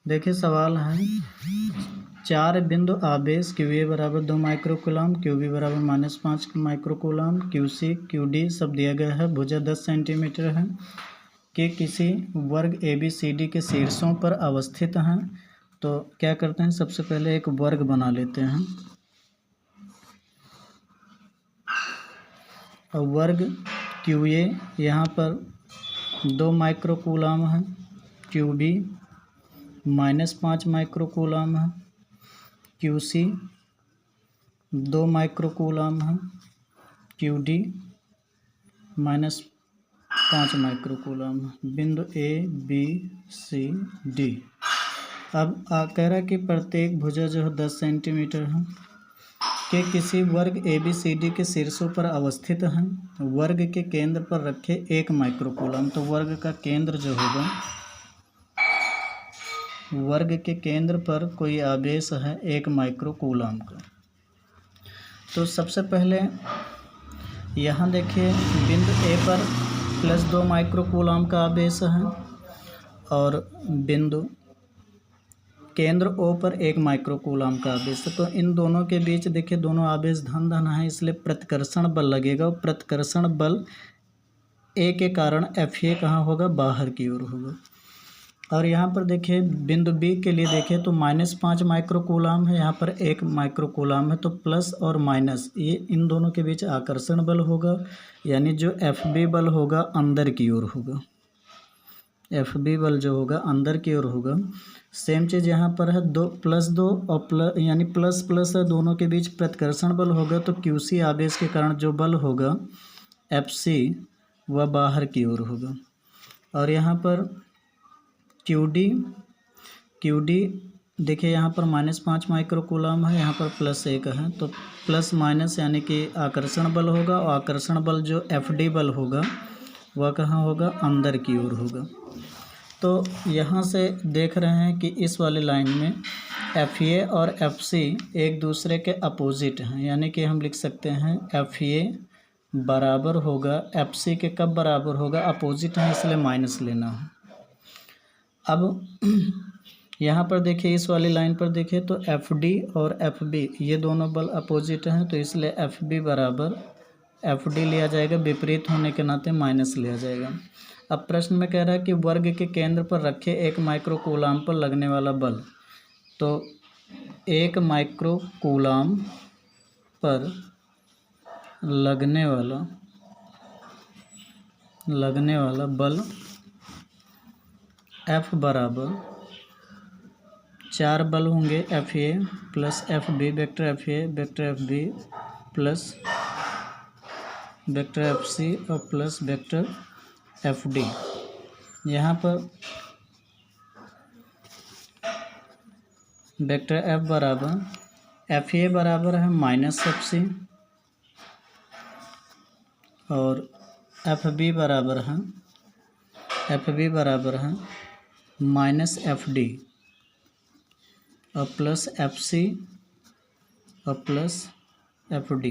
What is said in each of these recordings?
देखिए सवाल है 4 बिंदु आवेश QA बराबर 2 माइक्रोकूलम, QB बराबर -5 माइक्रोकूलम, QC QD सब दिया गया है। भुजा 10 सेंटीमीटर है कि किसी वर्ग ABCD के शीर्षों पर अवस्थित हैं। तो क्या करते हैं, सबसे पहले एक वर्ग बना लेते हैं। और वर्ग QA यहाँ पर 2 माइक्रोकूलम है, QB -5 माइक्रोकूलम है, QC 2 माइक्रोकूलम है, QD -5 माइक्रोकूलम है। बिंदु ABCD। अब कह रहा है कि प्रत्येक भुजा जो है 10 सेंटीमीटर है कि किसी वर्ग ABCD के शीर्षों पर अवस्थित हैं। वर्ग के केंद्र पर रखे 1 माइक्रोकूलम। तो वर्ग का केंद्र जो होगा, वर्ग के केंद्र पर कोई आवेश है 1 माइक्रोकूलम का। तो सबसे पहले यहाँ देखिए बिंदु A पर +2 माइक्रोकूलम का आवेश है और बिंदु केंद्र O पर 1 माइक्रोकूलम का आवेश है। तो इन दोनों के बीच देखिए दोनों आवेश धन धन है, इसलिए प्रतिकर्षण बल लगेगा। प्रतिकर्षण बल A के कारण FA कहाँ होगा, बाहर की ओर होगा। और यहाँ पर देखिए बिंदु B के लिए देखिए तो -5 माइक्रोकूलम है, यहाँ पर 1 माइक्रोकूलम है। तो प्लस और माइनस ये इन दोनों के बीच आकर्षण बल होगा, यानी जो FB बल होगा अंदर की ओर होगा। FB बल जो होगा अंदर की ओर होगा। सेम चीज़ यहाँ पर है, 2+2 और यानी प्लस प्लस है, दोनों के बीच प्रतिकर्षण बल होगा। तो QC आवेश के कारण जो बल होगा FC वह बाहर की ओर होगा। और यहाँ पर QD देखिए यहाँ पर -5 माइक्रोकूलम है, यहाँ पर +1 है। तो प्लस माइनस यानी कि आकर्षण बल होगा, और आकर्षण बल जो FD बल होगा वह कहाँ होगा, अंदर की ओर होगा। तो यहाँ से देख रहे हैं कि इस वाली लाइन में FA और FC एक दूसरे के अपोजिट हैं, यानी कि हम लिख सकते हैं FA बराबर होगा FC के, कब बराबर होगा, अपोजिट है इसलिए माइनस लेना है। अब यहाँ पर देखिए इस वाली लाइन पर देखिए तो FD और FB ये दोनों बल अपोजिट हैं, तो इसलिए FB बराबर FD लिया जाएगा, विपरीत होने के नाते माइनस लिया जाएगा। अब प्रश्न में कह रहा है कि वर्ग के केंद्र पर रखे 1 माइक्रोकूलम पर लगने वाला बल। तो 1 माइक्रोकूलम पर लगने वाला बल F बराबर 4 बल होंगे, FA plus FB, vector FA vector FB plus vector FC और प्लस वेक्टर FD। यहाँ पर वेक्टर F बराबर FA बराबर है -FC और FB बराबर है -FD और प्लस FC और प्लस FD।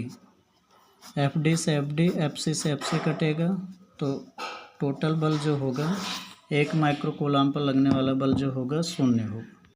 FD से FD, FC से FC कटेगा, तो टोटल बल जो होगा 1 माइक्रोकूलम पर लगने वाला बल जो होगा 0 होगा।